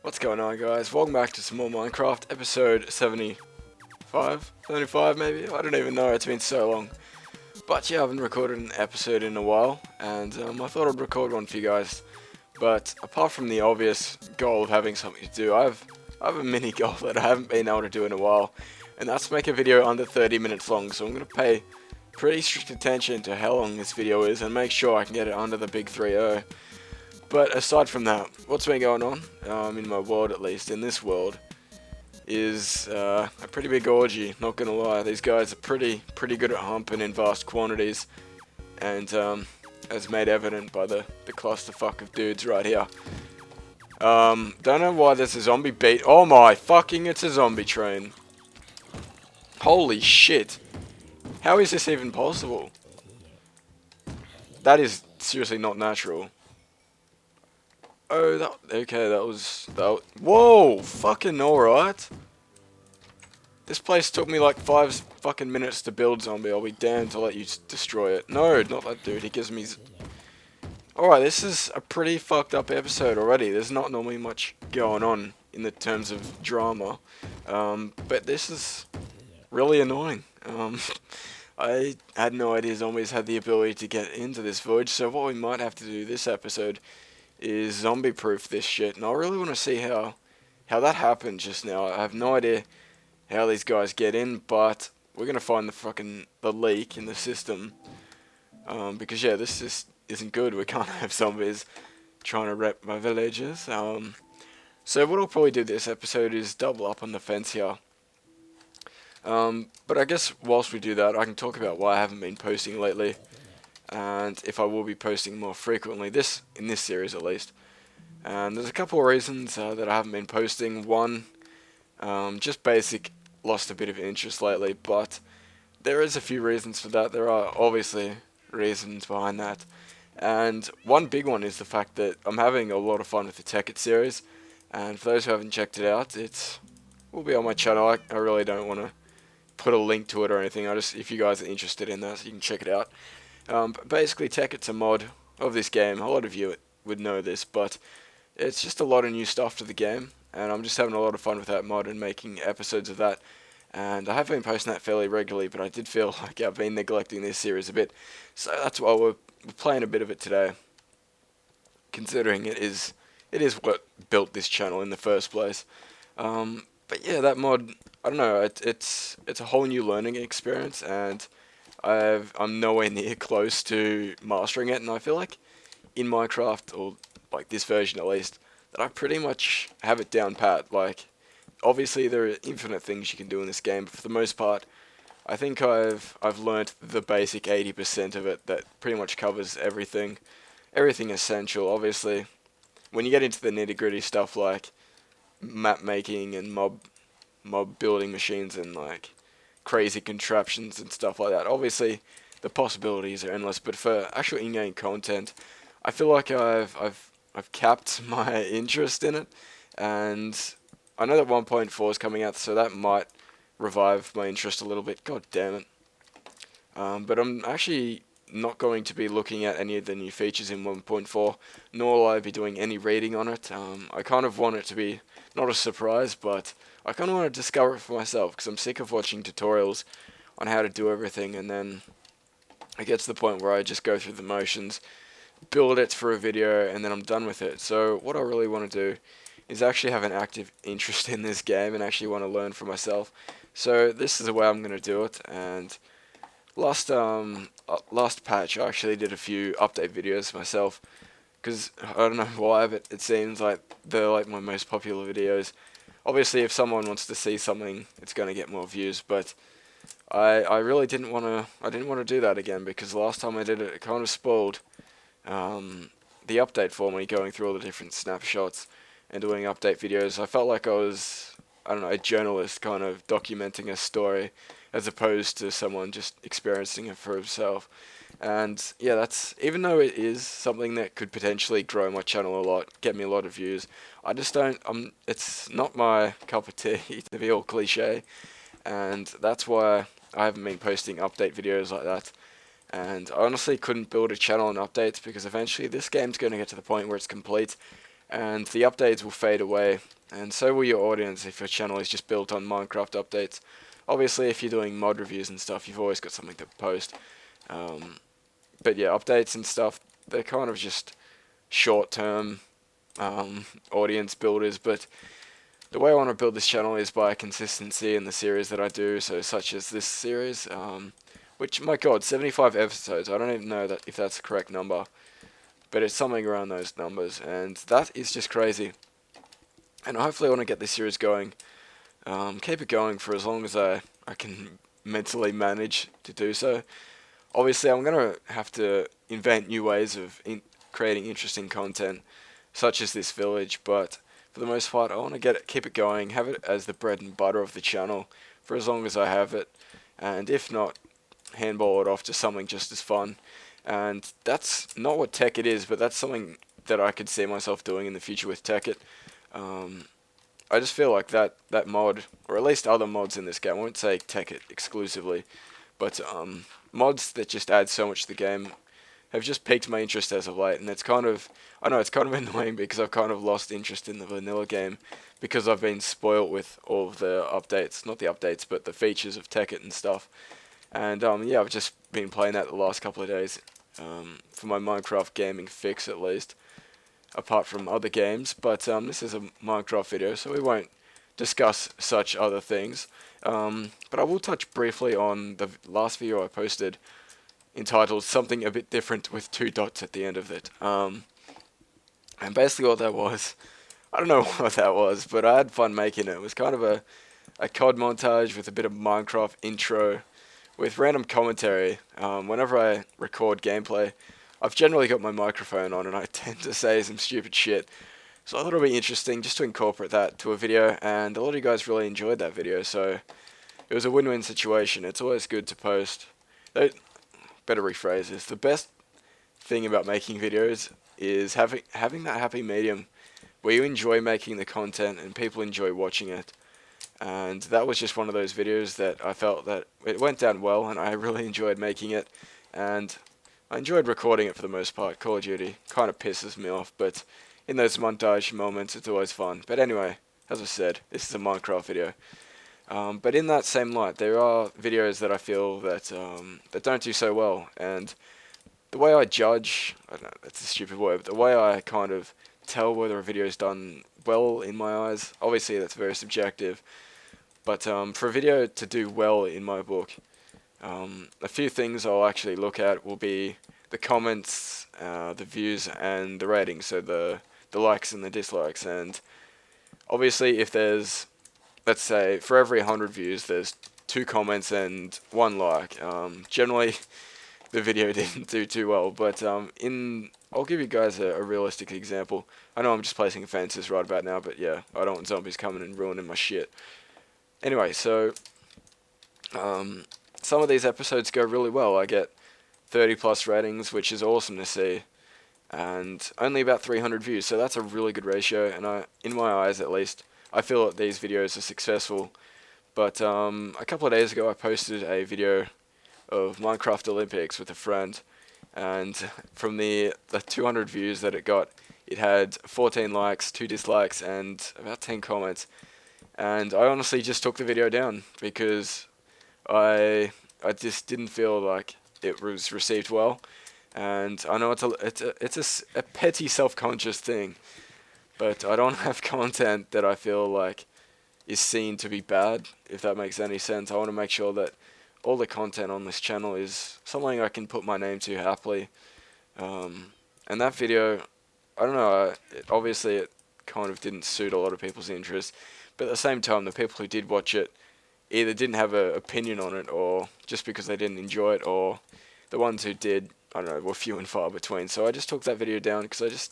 What's going on, guys? Welcome back to some more Minecraft, episode 75? 75 maybe? I don't even know, it's been so long. But yeah, I haven't recorded an episode in a while, and I thought I'd record one for you guys. But apart from the obvious goal of having something to do, I have a mini goal that I haven't been able to do in a while, and that's make a video under 30 minutes long, so I'm going to pay pretty strict attention to how long this video is and make sure I can get it under the big 3-0. But aside from that, what's been going on, in my world at least, in this world, is a pretty big orgy, not gonna lie. These guys are pretty good at humping in vast quantities, and as made evident by the clusterfuck of dudes right here. Don't know why there's a zombie beat. Oh my fucking, it's a zombie train. Holy shit. How is this even possible? That is seriously not natural. Oh, that was, whoa, fucking alright. This place took me like 5 fucking minutes to build, zombie. I'll be damned to let you destroy it. No, not that dude, he gives me... Alright, this is a pretty fucked up episode already. There's not normally much going on in the terms of drama. But this is really annoying. I had no idea zombies had the ability to get into this village, so what we might have to do this episode is zombie proof this shit, and I really want to see how that happened just now. I have no idea how these guys get in, but we're gonna find the leak in the system, because yeah, this just isn't good. We can't have zombies trying to wreck my villages. So what I'll probably do this episode is double up on the fence here. But I guess whilst we do that, I can talk about why I haven't been posting lately, and if I will be posting more frequently, in this series at least. And there's a couple of reasons that I haven't been posting. One, just basic, lost a bit of interest lately, but there is a few reasons for that. There are obviously reasons behind that, and one big one is the fact that I'm having a lot of fun with the Tech It series, and for those who haven't checked it out, it will be on my channel. I really don't want to put a link to it or anything. If you guys are interested in that, so you can check it out. But basically, Tech It's a mod of this game. A lot of you would know this, but it's just a lot of new stuff to the game, and I'm just having a lot of fun with that mod and making episodes of that. And I have been posting that fairly regularly, but I did feel like I've been neglecting this series a bit, so that's why we're playing a bit of it today, considering it is what built this channel in the first place. But yeah, that mod, I don't know, it's a whole new learning experience, and I'm nowhere near close to mastering it, and I feel like in Minecraft, or like this version at least, that I pretty much have it down pat. Like, obviously there are infinite things you can do in this game, but for the most part, I think I've learnt the basic 80% of it that pretty much covers everything essential. Obviously, when you get into the nitty-gritty stuff like map making and mob building machines and like crazy contraptions and stuff like that, obviously the possibilities are endless, but for actual in-game content, I feel like I've capped my interest in it, and I know that 1.4 is coming out, so that might revive my interest a little bit. God damn it. But I'm actually not going to be looking at any of the new features in 1.4, nor will I be doing any reading on it. I kind of want it to be not a surprise, but I kind of want to discover it for myself, because I'm sick of watching tutorials on how to do everything, and then it gets to the point where I just go through the motions, build it for a video, and then I'm done with it. So what I really want to do is actually have an active interest in this game and actually want to learn for myself. So this is the way I'm going to do it, and last patch I actually did a few update videos myself, because I don't know why, but it seems like they're like my most popular videos. Obviously, if someone wants to see something, it's going to get more views, but I really didn't want to do that again, because last time I did it, it kind of spoiled the update for me, going through all the different snapshots and doing update videos. I felt like I was, I don't know, a journalist kind of documenting a story, as opposed to someone just experiencing it for himself. And yeah, that's, even though it is something that could potentially grow my channel a lot, get me a lot of views, I just don't, it's not my cup of tea, to be all cliche, and that's why I haven't been posting update videos like that. And I honestly couldn't build a channel on updates, because eventually this game's going to get to the point where it's complete, and the updates will fade away, and so will your audience if your channel is just built on Minecraft updates. Obviously, if you're doing mod reviews and stuff, you've always got something to post. But yeah, updates and stuff, they're kind of just short-term audience builders, but the way I want to build this channel is by consistency in the series that I do, so such as this series, which, my god, 75 episodes, I don't even know that if that's the correct number, but it's something around those numbers, and that is just crazy. And hopefully I want to get this series going, keep it going for as long as I can mentally manage to do so. Obviously I'm going to have to invent new ways of creating interesting content, such as this village, but for the most part I want to keep it going, have it as the bread and butter of the channel for as long as I have it, and if not, handball it off to something just as fun. And that's not what Tech It is, but that's something that I could see myself doing in the future with Tech It. I just feel like that mod, or at least other mods in this game, I won't say Tech It exclusively, but mods that just add so much to the game have just piqued my interest as of late, and it's kind of, I know it's kind of annoying because I've kind of lost interest in the vanilla game because I've been spoilt with all of the updates, not the updates, but the features of Tech It and stuff. And yeah, I've just been playing that the last couple of days, for my Minecraft gaming fix at least, apart from other games, but this is a Minecraft video, so we won't discuss such other things. But I will touch briefly on the last video I posted, entitled Something a Bit Different with 2 dots at the end of it. And basically what that was, I don't know what that was, but I had fun making it. It was kind of a COD montage with a bit of Minecraft intro, with random commentary. Whenever I record gameplay, I've generally got my microphone on and I tend to say some stupid shit. So I thought it would be interesting just to incorporate that to a video, and a lot of you guys really enjoyed that video, so it was a win-win situation. It's always good to post. Better rephrase this. The best thing about making videos is having that happy medium where you enjoy making the content and people enjoy watching it. And that was just one of those videos that I felt that it went down well, and I really enjoyed making it, and I enjoyed recording it for the most part. Call of Duty kind of pisses me off, but in those montage moments it's always fun. But anyway, as I said, this is a Minecraft video. But in that same light, there are videos that I feel that that don't do so well, and the way I judge, I don't know, that's a stupid word, but the way I kind of tell whether a video is done well in my eyes, obviously that's very subjective, but for a video to do well in my book, a few things I'll actually look at will be the comments, the views, and the ratings, so the likes and the dislikes. And obviously if there's, let's say, for every 100 views there's 2 comments and 1 like, generally the video didn't do too well. But I'll give you guys a realistic example. I know I'm just placing fences right about now, but yeah, I don't want zombies coming and ruining my shit. Anyway, so some of these episodes go really well. I get 30 plus ratings, which is awesome to see, and only about 300 views, so that's a really good ratio, and in my eyes at least, I feel that these videos are successful. But a couple of days ago I posted a video of Minecraft Olympics with a friend, and from the 200 views that it got, it had 14 likes, 2 dislikes, and about 10 comments. And I honestly just took the video down because I just didn't feel like it was received well. And I know it's a petty self-conscious thing, but I don't have content that I feel like is seen to be bad, if that makes any sense. I want to make sure that all the content on this channel is something I can put my name to happily. And that video, I don't know, obviously it kind of didn't suit a lot of people's interests, but at the same time the people who did watch it either didn't have an opinion on it, or just because they didn't enjoy it, or the ones who did, I don't know, were few and far between. So I just took that video down because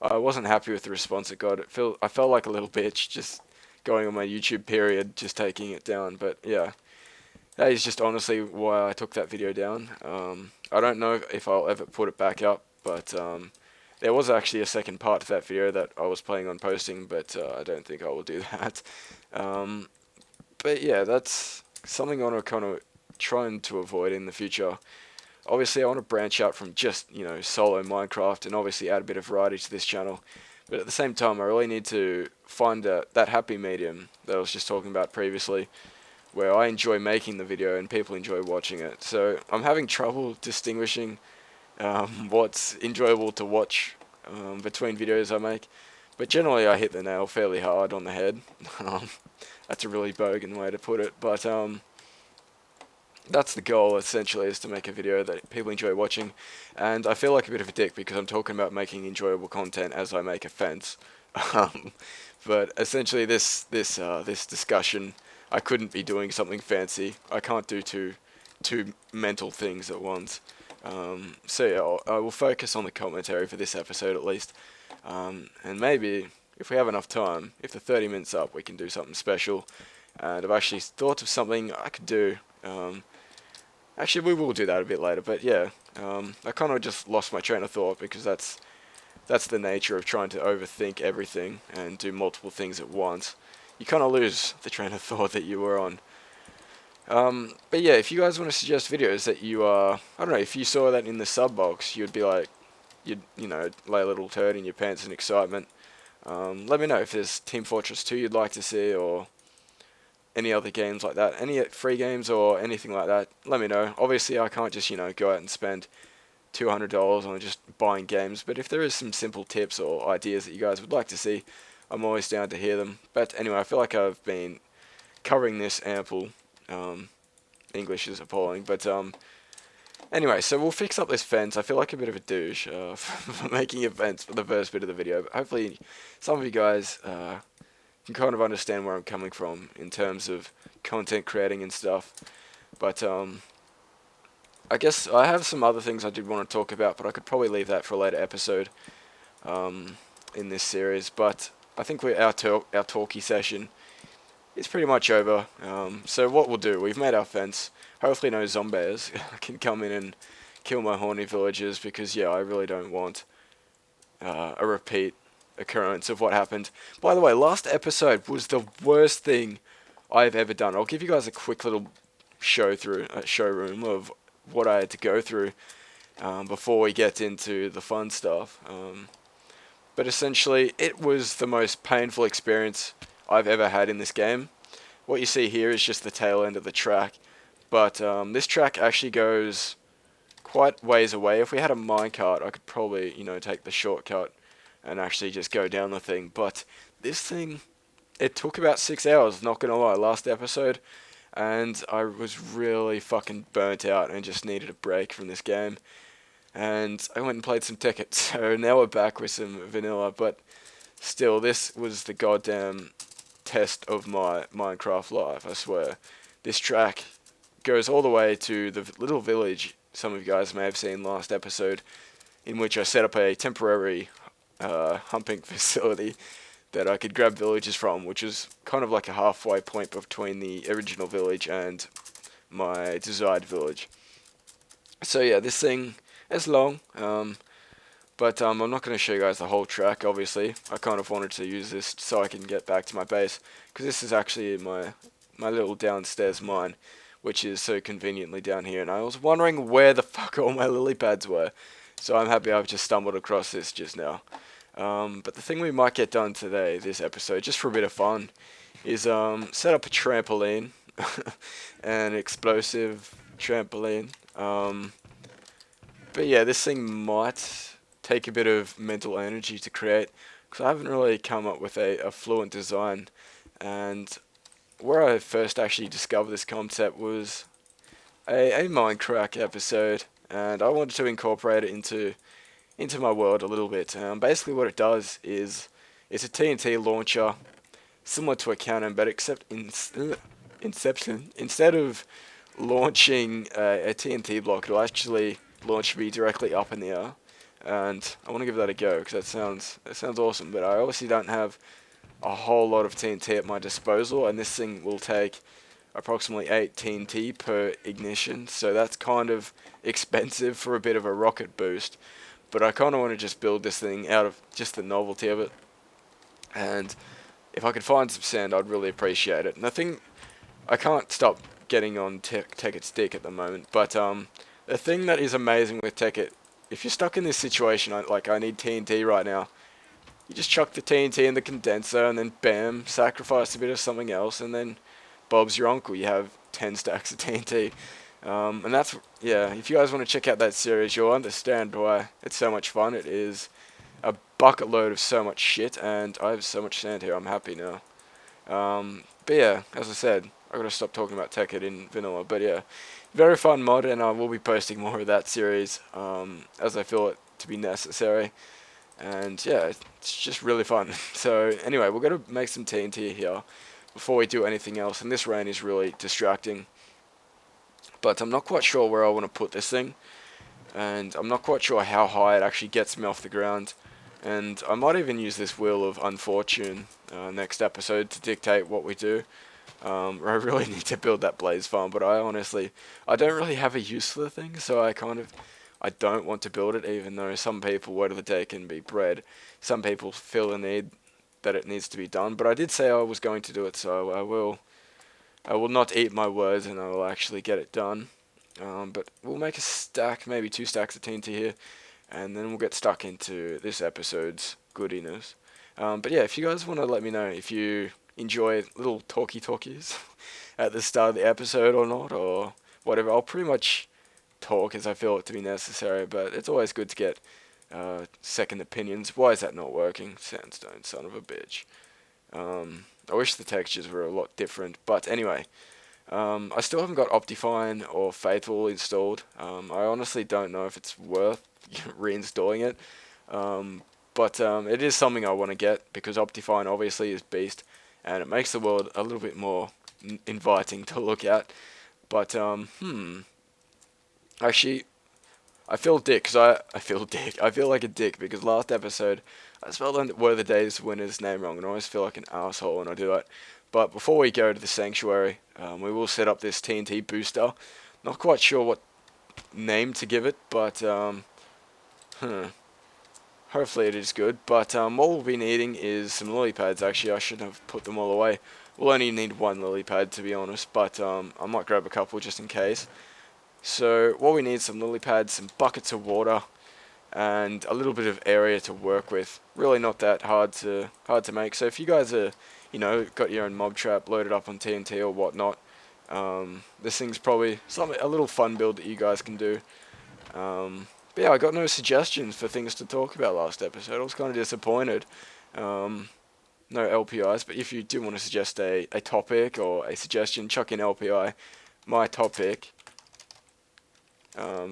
I wasn't happy with the response it got. I felt like a little bitch just going on my YouTube period, just taking it down. But yeah, that is just honestly why I took that video down. I don't know if I'll ever put it back up, but there was actually a second part to that video that I was planning on posting, but I don't think I will do that. But yeah, that's something I want to kind of trying to avoid in the future. Obviously I want to branch out from just, solo Minecraft, and obviously add a bit of variety to this channel. But at the same time, I really need to find that happy medium that I was just talking about previously, where I enjoy making the video and people enjoy watching it. So I'm having trouble distinguishing what's enjoyable to watch between videos I make. But generally, I hit the nail fairly hard on the head. Um, that's a really bogan way to put it, but that's the goal essentially, is to make a video that people enjoy watching. And I feel like a bit of a dick because I'm talking about making enjoyable content as I make a fence. Um, but essentially, this discussion, I couldn't be doing something fancy. I can't do two mental things at once. So yeah, I will focus on the commentary for this episode at least. And maybe if we have enough time, if the 30 minutes up, we can do something special. And I've actually thought of something I could do. Actually, we will do that a bit later, but yeah, I kind of just lost my train of thought because that's the nature of trying to overthink everything and do multiple things at once. You kind of lose the train of thought that you were on. But yeah, if you guys want to suggest videos that you I don't know, if you saw that in the sub box, you'd be like, you know, lay a little turd in your pants in excitement. Let me know if there's Team Fortress 2 you'd like to see, or any other games like that, any free games or anything like that. Let me know. Obviously, I can't just, you know, go out and spend $200 on just buying games, but if there is some simple tips or ideas that you guys would like to see, I'm always down to hear them. But anyway, I feel like I've been covering this ample. English is appalling, but anyway, so we'll fix up this fence. I feel like a bit of a douche for making a fence for the first bit of the video, but hopefully some of you guys can kind of understand where I'm coming from in terms of content creating and stuff. But I guess I have some other things I did want to talk about, but I could probably leave that for a later episode in this series. But I think our talkie session is pretty much over. So what we'll do, we've made our fence. Hopefully no zombies can come in and kill my horny villagers, because yeah, I really don't want a repeat occurrence of what happened. By the way, last episode was the worst thing I've ever done. I'll give you guys a quick little showroom of what I had to go through before we get into the fun stuff. But essentially, it was the most painful experience I've ever had in this game. What you see here is just the tail end of the track, but this track actually goes quite ways away. If we had a minecart, I could probably, you know, take the shortcut and actually just go down the thing. But this thing, it took about 6 hours, not gonna lie, last episode, and I was really fucking burnt out and just needed a break from this game. And I went and played some Ticket, so now we're back with some vanilla, but still, this was the goddamn test of my Minecraft life, I swear. This track goes all the way to the little village some of you guys may have seen last episode, in which I set up a temporary humping facility that I could grab villages from, which is kind of like a halfway point between the original village and my desired village. So yeah, this thing is long, but I'm not going to show you guys the whole track, obviously. I kind of wanted to use this so I can get back to my base, because this is actually my little downstairs mine, which is so conveniently down here, and I was wondering where the fuck all my lily pads were. So I'm happy I've just stumbled across this just now. But the thing we might get done today, this episode, just for a bit of fun, is set up a trampoline, an explosive trampoline. But yeah, this thing might take a bit of mental energy to create, because I haven't really come up with a fluent design. And where I first actually discovered this concept was a Minecraft episode, and I wanted to incorporate it into my world a little bit. Basically what it does is it's a TNT launcher, similar to a cannon, but except Inception, instead of launching a TNT block, it'll actually launch me directly up in the air. And I want to give that a go, because that sounds awesome, but I obviously don't have a whole lot of TNT at my disposal, and this thing will take approximately 8 TNT per ignition, so that's kind of expensive for a bit of a rocket boost. But I kind of want to just build this thing out of just the novelty of it, and if I could find some sand, I'd really appreciate it. And I think I can't stop getting on Tekkit's dick at the moment, but the thing that is amazing with Tekkit, if you're stuck in this situation, like I need TNT right now, you just chuck the TNT in the condenser, and then bam, sacrifice a bit of something else, and then Bob's your uncle. You have 10 stacks of TNT. And that's, yeah, if you guys want to check out that series, you'll understand why it's so much fun. It is a bucket load of so much shit, and I have so much sand here, I'm happy now. But yeah, as I said, I gotta stop talking about Tekkit in vanilla, but yeah, very fun mod, and I will be posting more of that series, as I feel it to be necessary. And yeah, it's just really fun. So anyway, we're gonna make some TNT here before we do anything else, and this rain is really distracting. But I'm not quite sure where I want to put this thing, and I'm not quite sure how high it actually gets me off the ground. And I might even use this Wheel of Unfortune next episode to dictate what we do. I really need to build that blaze farm, but I don't really have a use for the thing, so I don't want to build it, even though some people, word of the day, can be bred. Some people feel the need that it needs to be done, but I did say I was going to do it, so I will not eat my words, and I will actually get it done. But we'll make a stack, maybe 2 stacks of TNT here, and then we'll get stuck into this episode's goodiness. But yeah, if you guys want to let me know if you enjoy little talkies at the start of the episode or not, or whatever, I'll pretty much talk as I feel it to be necessary, but it's always good to get second opinions. Why is that not working? Sandstone, son of a bitch. I wish the textures were a lot different, but anyway, I still haven't got Optifine or Faithful installed. I honestly don't know if it's worth reinstalling it, but it is something I want to get, because Optifine obviously is beast, and it makes the world a little bit more inviting to look at. But actually, I feel dick, because I feel dick. I feel like a dick, because last episode I spelled the Word of the Day's winner's name wrong, and I always feel like an asshole when I do that. But before we go to the sanctuary, we will set up this TNT booster. Not quite sure what name to give it, but hopefully it is good. But what we'll be needing is some lily pads. Actually, I shouldn't have put them all away. We'll only need 1 lily pad, to be honest, but I might grab a couple just in case. So what we need, some lily pads, some buckets of water, and a little bit of area to work with. Really not that hard to make. So if you guys are, got your own mob trap loaded up on TNT or whatnot, this thing's probably a little fun build that you guys can do. But yeah, I got no suggestions for things to talk about last episode. I was kind of disappointed. No LPIs, but if you do want to suggest a topic or a suggestion, chuck in LPI, my topic,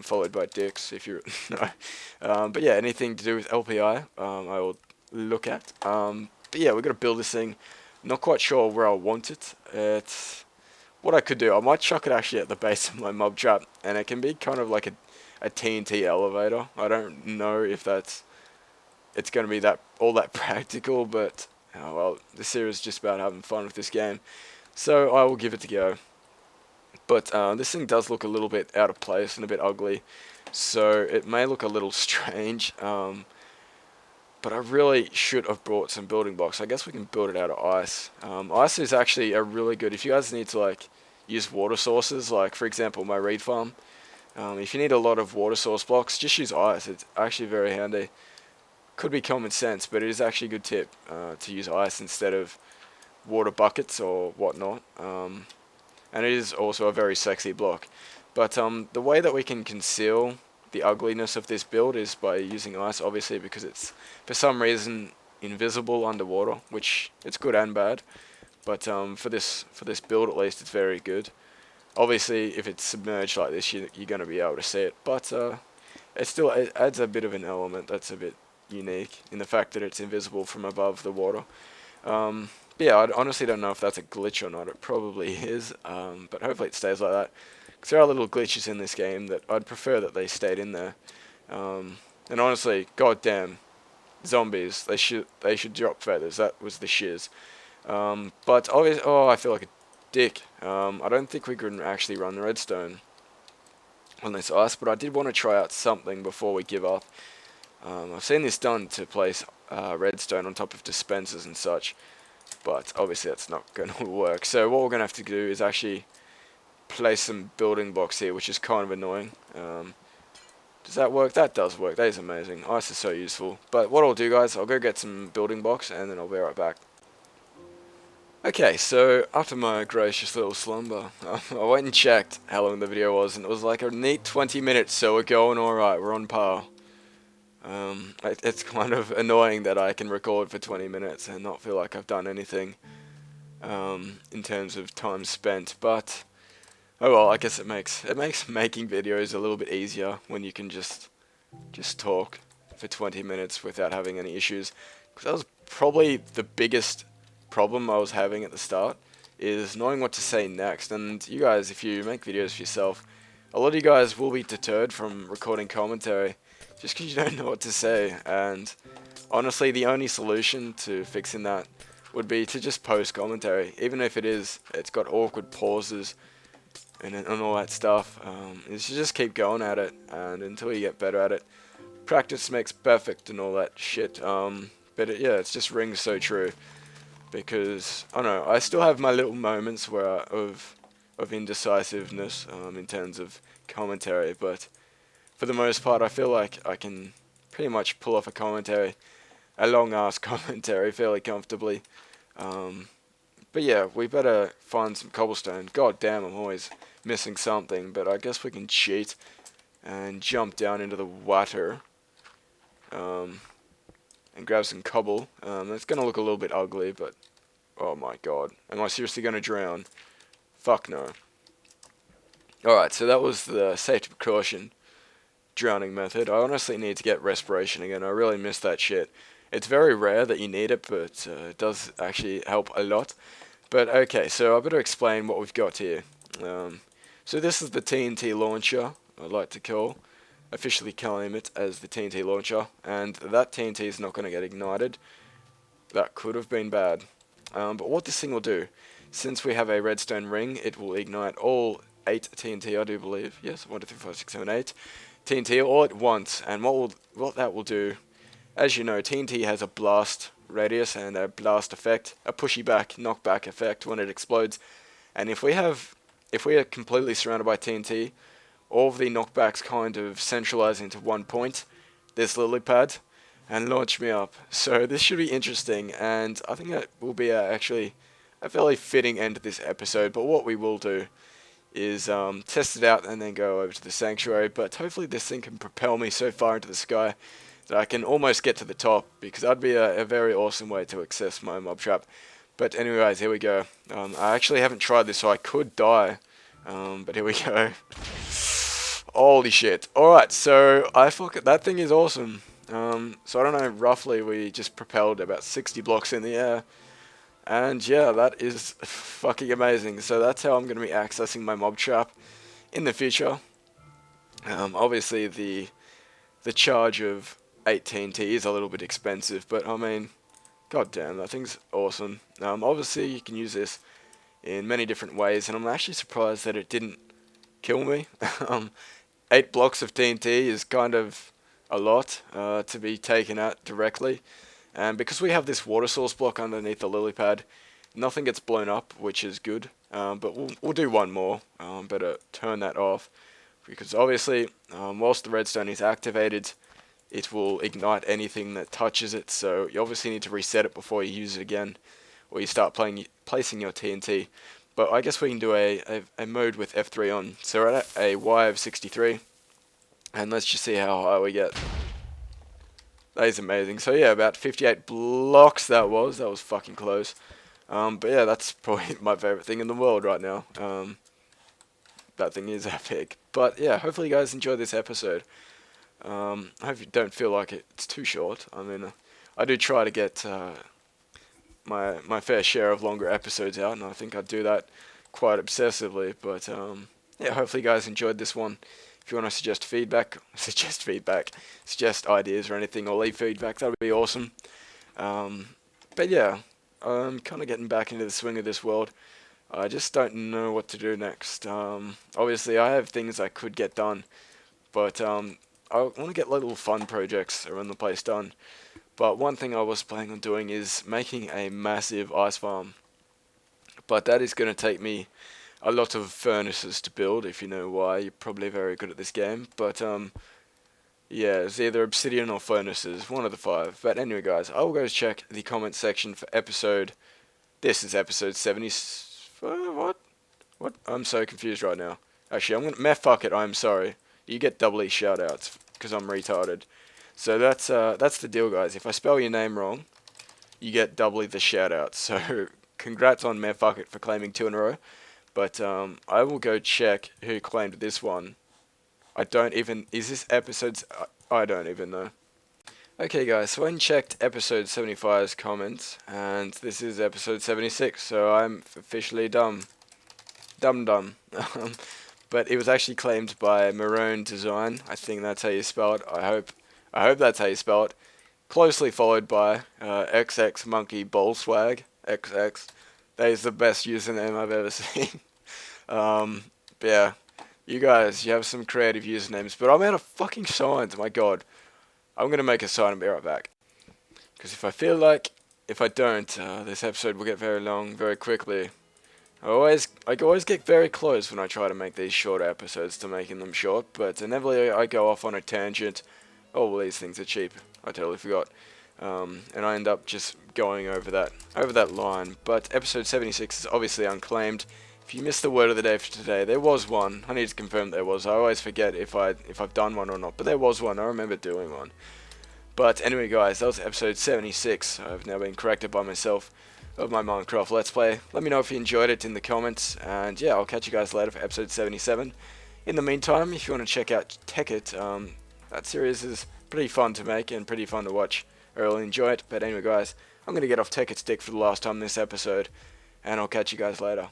followed by dicks if you're no. But yeah, anything to do with LPI, I will look at. But yeah, we're gonna build this thing. Not quite sure where I want it. It's what I could do. I might chuck it actually at the base of my mob trap, and it can be kind of like a TNT elevator. I don't know if it's gonna be all that practical, but well, this series is just about having fun with this game, so I will give it a go. But this thing does look a little bit out of place and a bit ugly, so it may look a little strange, but I really should have brought some building blocks. I guess we can build it out of ice. Ice is actually a really good, if you guys need to use water sources, like for example my reed farm, if you need a lot of water source blocks, just use ice. It's actually very handy. Could be common sense, but it is actually a good tip to use ice instead of water buckets or whatnot. And it is also a very sexy block. But the way that we can conceal the ugliness of this build is by using ice, obviously, because it's for some reason invisible underwater, which it's good and bad. But for this build at least, it's very good. Obviously, if it's submerged like this, you're going to be able to see it. But it adds a bit of an element that's a bit unique in the fact that it's invisible from above the water. But yeah, I honestly don't know if that's a glitch or not. It probably is, but hopefully it stays like that. Because there are little glitches in this game that I'd prefer that they stayed in there. And honestly, goddamn, zombies, they should drop feathers. That was the shiz. But obviously, I feel like a dick. I don't think we can actually run the redstone on this ice, but I did want to try out something before we give up. I've seen this done to place redstone on top of dispensers and such, but obviously that's not going to work. So what we're going to have to do is actually place some building blocks here, which is kind of annoying. Does that work? That does work. That is amazing. Ice is so useful. But what I'll do, guys, I'll go get some building blocks, and then I'll be right back. Okay, so after my gracious little slumber, I went and checked how long the video was, and it was like a neat 20 minutes, so we're going alright, we're on par. It's kind of annoying that I can record for 20 minutes and not feel like I've done anything in terms of time spent, but oh well, I guess it makes making videos a little bit easier when you can just talk for 20 minutes without having any issues. Because that was probably the biggest problem I was having at the start, is knowing what to say next. And you guys, if you make videos for yourself, a lot of you guys will be deterred from recording commentary just because you don't know what to say. And honestly, the only solution to fixing that would be to just post commentary, even if it's got awkward pauses and all that stuff. Is to just keep going at it, and until you get better at it. Practice makes perfect and all that shit. But yeah, it just rings so true, because I don't know, I still have my little moments of indecisiveness in terms of commentary, but for the most part, I feel like I can pretty much pull off a long ass commentary fairly comfortably. But yeah, we better find some cobblestone. God damn, I'm always missing something, but I guess we can cheat and jump down into the water and grab some cobble. It's gonna look a little bit ugly, but oh my god, am I seriously gonna drown? Fuck no. Alright, so that was the safety precaution drowning method. I honestly need to get respiration again. I really miss that shit. It's very rare that you need it, but it does actually help a lot. But okay, so I better explain what we've got here. So this is the TNT launcher, I'd like to officially claim it as the TNT launcher, and that TNT is not going to get ignited. That could have been bad. But what this thing will do, since we have a redstone ring, it will ignite all 8 TNT, I do believe. Yes, 1, 2, 3, 4, 6, 7, 8 TNT all at once. And what that will do, as you know, TNT has a blast radius and a blast effect, a pushy back, knockback effect when it explodes. And if we are completely surrounded by TNT, all of the knockbacks kind of centralize into one point, this lily pad, and launch me up. So this should be interesting, and I think that will be actually a fairly fitting end to this episode. But what we will do is test it out and then go over to the sanctuary. But hopefully this thing can propel me so far into the sky that I can almost get to the top, because that'd be a very awesome way to access my mob trap. But anyways, here we go. I actually haven't tried this, so I could die. But here we go. Holy shit. Alright, so I thought that thing is awesome. So I don't know, roughly we just propelled about 60 blocks in the air. And yeah, that is fucking amazing. So that's how I'm going to be accessing my mob trap in the future. Obviously the charge of 8 TNT is a little bit expensive, but I mean, god damn, that thing's awesome. Obviously you can use this in many different ways, and I'm actually surprised that it didn't kill me. 8 blocks of TNT is kind of a lot to be taken out directly, and because we have this water source block underneath the lily pad, nothing gets blown up, which is good. But we'll do one more. Better turn that off, because obviously whilst the redstone is activated, it will ignite anything that touches it, so you obviously need to reset it before you use it again, or you start placing your TNT. But I guess we can do a mode with F3 on. So we're at a Y of 63, and let's just see how high we get. That is amazing. So yeah, about 58 blocks that was fucking close. But yeah, that's probably my favorite thing in the world right now. That thing is epic. But yeah, hopefully you guys enjoyed this episode. I hope you don't feel like it's too short. I mean, I do try to get my fair share of longer episodes out, and I think I do that quite obsessively. But yeah, hopefully you guys enjoyed this one. If you want to suggest ideas or anything, or leave feedback, that would be awesome. But yeah, I'm kind of getting back into the swing of this world. I just don't know what to do next. Obviously, I have things I could get done, but I want to get little fun projects around the place done. But one thing I was planning on doing is making a massive ice farm. But that is going to take me a lot of furnaces to build. If you know why, you're probably very good at this game. But Yeah, it's either obsidian or furnaces, one of the five. But anyway, guys, I will go check the comment section for episode. This is episode 70. What? What? I'm so confused right now. Actually, I'm gonna. Meh, fuck it. I'm sorry. You get doubly shoutouts because I'm retarded. So that's the deal, guys. If I spell your name wrong, you get doubly the shoutouts. So congrats on Meh, fuck it for claiming two in a row. But I will go check who claimed this one. I don't even. Is this episode's? I don't even know. Okay, guys, so I checked episode 75's comments, and this is episode 76, so I'm officially dumb. Dumb. But it was actually claimed by Maroon Design. I think that's how you spell it. I hope that's how you spell it. Closely followed by XX Monkey Ball Swag XX. That is the best username I've ever seen. But yeah, you guys, you have some creative usernames, but I'm out of fucking signs. My God. I'm going to make a sign and be right back. Because if I don't, this episode will get very long very quickly. I always get very close when I try to make these shorter episodes to making them short, but inevitably I go off on a tangent. Oh, well, these things are cheap. I totally forgot. And I end up just going over that line. But episode 76 is obviously unclaimed. If you missed the word of the day for today, there was one. I need to confirm there was. I always forget if I've done one or not, but there was one. I remember doing one. But anyway, guys, that was episode 76. I've now been corrected by myself of my Minecraft Let's Play. Let me know if you enjoyed it in the comments, and yeah, I'll catch you guys later for episode 77. In the meantime, if you want to check out Tekkit, that series is pretty fun to make and pretty fun to watch. I really enjoy it. But anyway, guys, I'm going to get off Tekkit's dick for the last time this episode, and I'll catch you guys later.